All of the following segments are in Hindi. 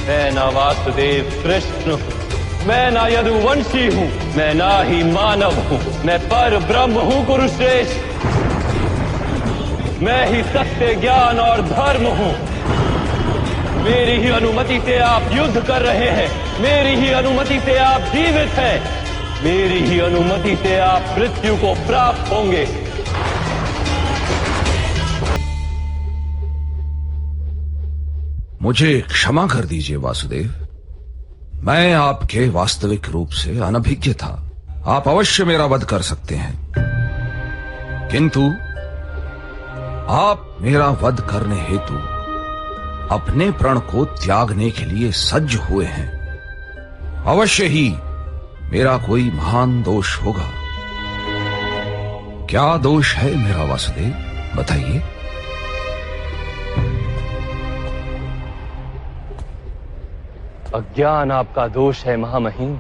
मैं ना वासुदेव कृष्ण हूँ, मैं ना यदुवंशी हूँ, मैं ना ही मानव हूँ, मैं पर ब्रह्म हूँ कुरुश्रेष्ठ। मैं ही सत्य, ज्ञान और धर्म हूँ। मेरी ही अनुमति से आप युद्ध कर रहे हैं, मेरी ही अनुमति से आप जीवित हैं, मेरी ही अनुमति से आप मृत्यु को प्राप्त होंगे। मुझे क्षमा कर दीजिए वासुदेव, मैं आपके वास्तविक रूप से अनभिज्ञ था। आप अवश्य मेरा वध कर सकते हैं, किंतु आप मेरा वध करने हेतु अपने प्रण को त्यागने के लिए सज्ज हुए हैं। अवश्य ही मेरा कोई महान दोष होगा। क्या दोष है मेरा वासुदेव, बताइए। अज्ञान आपका दोष है महामहिम।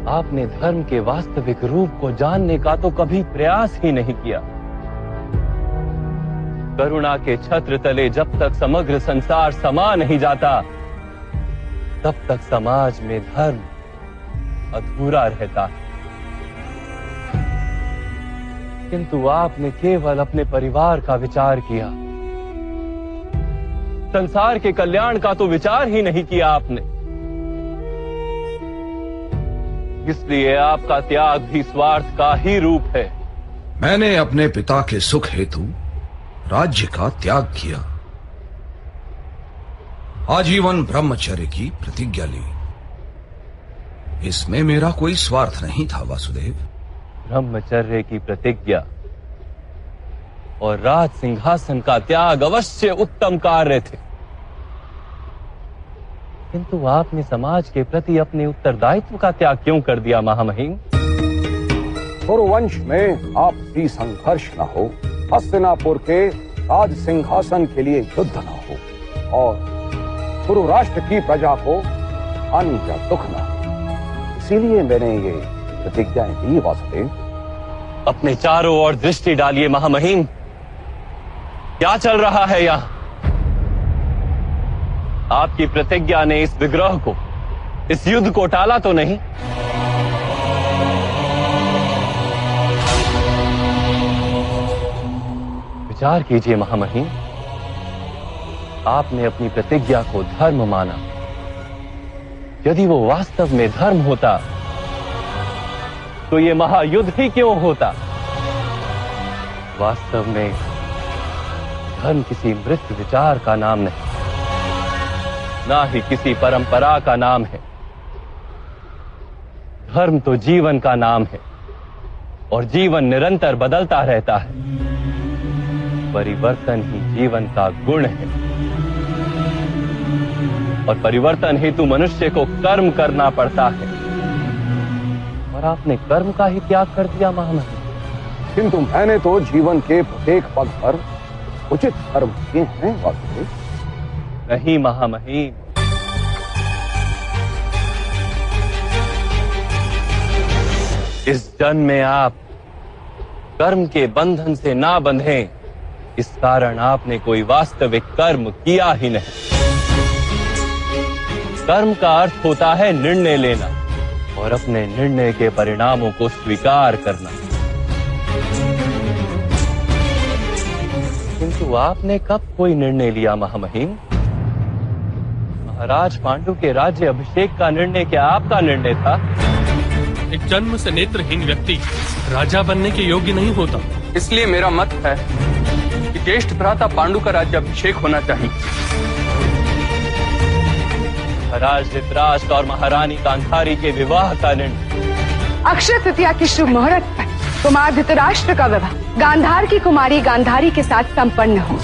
आपने धर्म के वास्तविक रूप को जानने का तो कभी प्रयास ही नहीं किया। करुणा के छत्र तले जब तक समग्र संसार समा नहीं जाता, तब तक समाज में धर्म अधूरा रहता है। किंतु आपने केवल अपने परिवार का विचार किया, संसार के कल्याण का तो विचार ही नहीं किया आपने। इसलिए आपका त्याग भी स्वार्थ का ही रूप है। मैंने अपने पिता के सुख हेतु राज्य का त्याग किया, आजीवन ब्रह्मचर्य की प्रतिज्ञा ली। इसमें मेरा कोई स्वार्थ नहीं था वासुदेव। ब्रह्मचर्य की प्रतिज्ञा और राज सिंहासन का त्याग अवश्य उत्तम कार्य थे, किंतु आपने समाज के प्रति अपने उत्तरदायित्व का त्याग क्यों कर दिया महामहिम? कुरुवंश में आपसी संघर्ष न हो, हस्तिनापुर के राज सिंहासन के लिए युद्ध न हो और कुरु राष्ट्र की प्रजा को हानि का दुख न हो, इसीलिए मैंने ये प्रतिज्ञाएं दी वासुदेव। अपने चारों ओर दृष्टि डालिए महामहिम, क्या चल रहा है यहाँ? आपकी प्रतिज्ञा ने इस विग्रह को, इस युद्ध को टाला तो नहीं? विचार कीजिए महामहिम, आपने अपनी प्रतिज्ञा को धर्म माना। यदि वो वास्तव में धर्म होता तो ये महायुद्ध ही क्यों होता? वास्तव में धर्म किसी मृत विचार का नाम नहीं, ना ही किसी परंपरा का नाम है। धर्म तो जीवन का नाम है और जीवन निरंतर बदलता रहता है। परिवर्तन ही जीवन का गुण है और परिवर्तन हेतु मनुष्य को कर्म करना पड़ता है, और आपने कर्म का ही त्याग कर दिया महामहिम। किंतु मैंने तो जीवन के प्रत्येक पग पर उचित कर्म किए हैं वासुदेव। नहीं महामहिम, इस जन्म में आप कर्म के बंधन से ना बंधें, इस कारण आपने कोई वास्तविक कर्म किया ही नहीं। कर्म का अर्थ होता है निर्णय लेना और अपने निर्णय के परिणामों को स्वीकार करना। किंतु आपने कब कोई निर्णय लिया महामहिम? महाराज पांडु के राज्य अभिषेक का निर्णय क्या आपका निर्णय था? एक जन्म से नेत्रहीन व्यक्ति राजा बनने के योग्य नहीं होता। इसलिए मेरा मत है कि ज्येष्ठ भ्राता पांडु का राज्य अभिषेक होना चाहिए। महाराज धृतराष्ट्र और महारानी गांधारी के विवाह का निर्णय। अक्षय तृतीया की शुभ मुहूर्त पर कुमार धृतराष्ट्र का विवाह गांधार की कुमारी गांधारी के साथ संपन्न हो।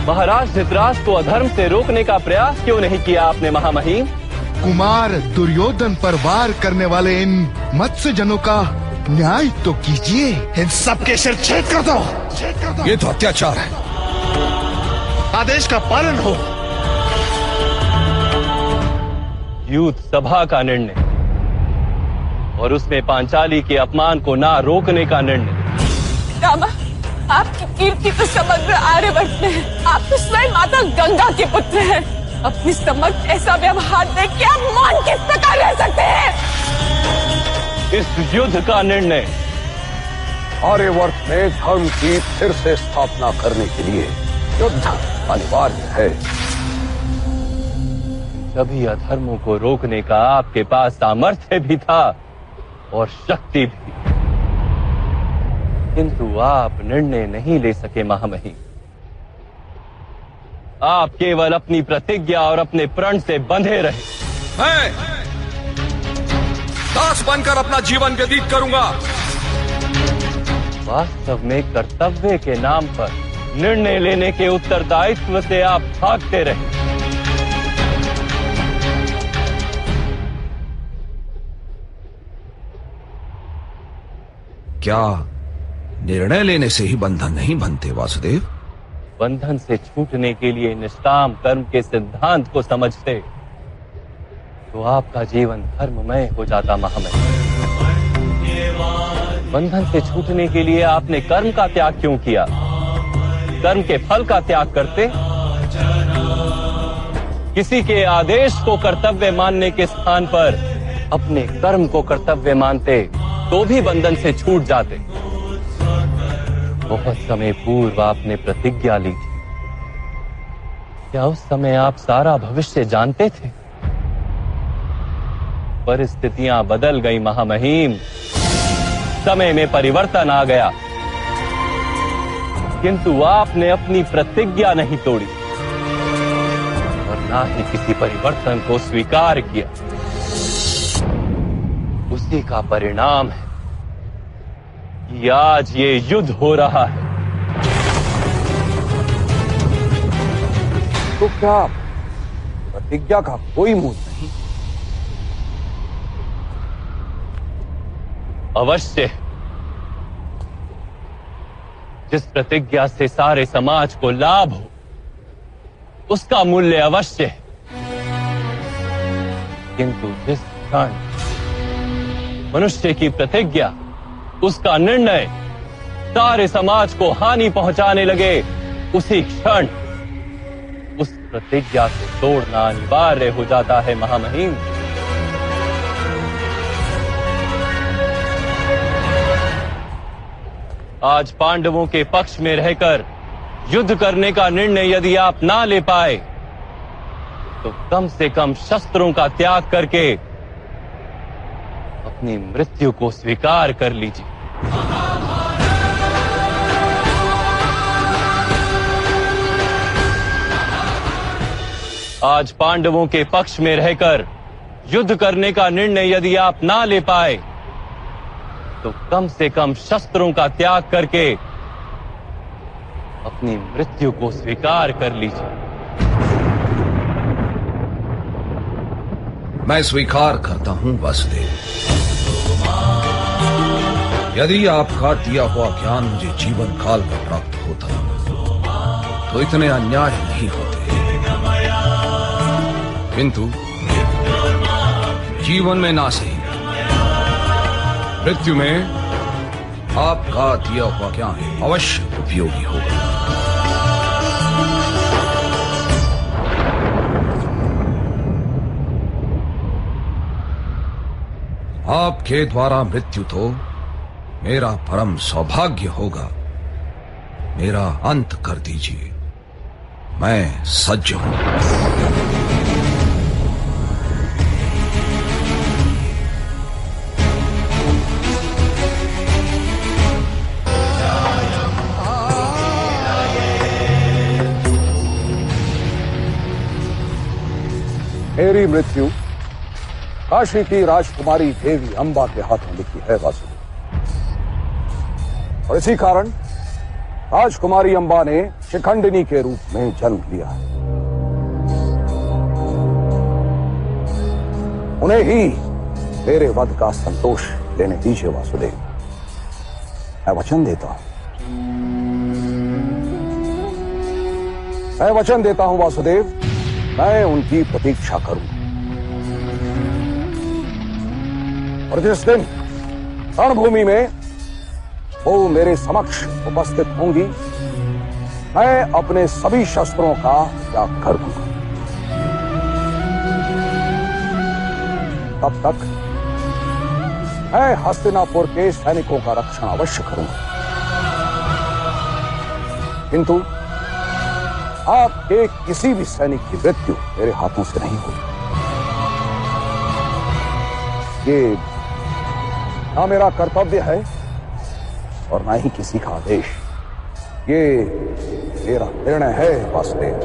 महाराज धृतराष्ट्र को अधर्म से रोकने का प्रयास क्यों नहीं किया आपने महामहिम? कुमार दुर्योधन पर वार करने वाले इन मत्स्य जनों का न्याय तो कीजिए। इन सबके सिर छेद कर दो। ये तो अत्याचार है। आदेश का पालन हो। युद्ध सभा का निर्णय और उसमें पांचाली के अपमान को ना रोकने का निर्णय। रामा, आपकी कीर्ति तो समग्र आर्यवर्त में है। आप तो स्वयं माता गंगा के पुत्र हैं। अपनी समक्ष ऐसा व्यवहार देख के आप मान किस प्रकार रह सकते हैं? इस युद्ध का निर्णय आर्यवर्त में धर्म की फिर से स्थापना करने के लिए युद्ध अनिवार्य है। सभी अधर्मों को रोकने का आपके पास सामर्थ्य भी था और शक्ति भी, किंतु आप निर्णय नहीं ले सके महामहिम। आप केवल अपनी प्रतिज्ञा और अपने प्रण से बंधे रहे। मैं दास बनकर अपना जीवन व्यतीत करूंगा। वास्तव में कर्तव्य के नाम पर निर्णय लेने के उत्तरदायित्व से आप भागते रहे। क्या निर्णय लेने से ही बंधन नहीं बनते वासुदेव? बंधन से छूटने के लिए निष्काम कर्म के सिद्धांत को समझते तो आपका जीवन धर्ममय हो जाता महामहिम। बंधन से छूटने के लिए आपने कर्म का त्याग क्यों किया? कर्म के फल का त्याग करते, किसी के आदेश को कर्तव्य मानने के स्थान पर अपने कर्म को कर्तव्य मानते तो भी बंधन से छूट जाते। बहुत समय पूर्व आपने प्रतिज्ञा ली थी। क्या उस समय आप सारा भविष्य जानते थे? परिस्थितियां बदल गई महामहिम, समय में परिवर्तन आ गया, किंतु आपने अपनी प्रतिज्ञा नहीं तोड़ी और ना ही किसी परिवर्तन को स्वीकार किया। उसी का परिणाम है कि आज ये युद्ध हो रहा है। तो क्या प्रतिज्ञा का कोई मूल नहीं? अवश्य। जिस प्रतिज्ञा से सारे समाज को लाभ हो उसका मूल्य अवश्य है, किंतु जिस क्षण मनुष्य की प्रतिज्ञा, उसका निर्णय सारे समाज को हानि पहुंचाने लगे, उसी क्षण उस प्रतिज्ञा को तोड़ना अनिवार्य हो जाता है महामहिम। आज पांडवों के पक्ष में रहकर युद्ध करने का निर्णय यदि आप ना ले पाए तो कम से कम शस्त्रों का त्याग करके अपनी मृत्यु को स्वीकार कर लीजिए। आज पांडवों के पक्ष में रहकर युद्ध करने का निर्णय यदि आप ना ले पाए तो कम से कम शस्त्रों का त्याग करके अपनी मृत्यु को स्वीकार कर लीजिए। मैं स्वीकार करता हूं वासुदेव। यदि आपका दिया हुआ ज्ञान मुझे जीवन काल में प्राप्त होता तो इतने अन्याय नहीं होते, किंतु जीवन में ना सही, मृत्यु में आपका दिया हुआ ज्ञान अवश्य उपयोगी होगा। आपके द्वारा मृत्यु तो मेरा परम सौभाग्य होगा। मेरा अंत कर दीजिए, मैं सज्ज हूं। मेरी मृत्यु काशी की राजकुमारी देवी अंबा के हाथों लिखी है वासुदेव, और इसी कारण राजकुमारी अंबा ने शिखंडिनी के रूप में जन्म लिया है। उन्हें ही मेरे वध का संतोष लेने दीजिए वासुदेव। मैं वचन देता हूं, मैं वचन देता हूं वासुदेव, मैं उनकी प्रतीक्षा करूंगा। और जिस दिन रणभूमि में वो मेरे समक्ष उपस्थित होंगी, मैं अपने सभी शस्त्रों का त्याग कर दूंगा। तब तक मैं हस्तिनापुर के सैनिकों का रक्षण अवश्य करूंगा, किंतु आपके किसी भी सैनिक की मृत्यु मेरे हाथों से नहीं होगी। ये ना मेरा कर्तव्य है और ना ही किसी का आदेश। ये मेरा निर्णय है वासुदेव।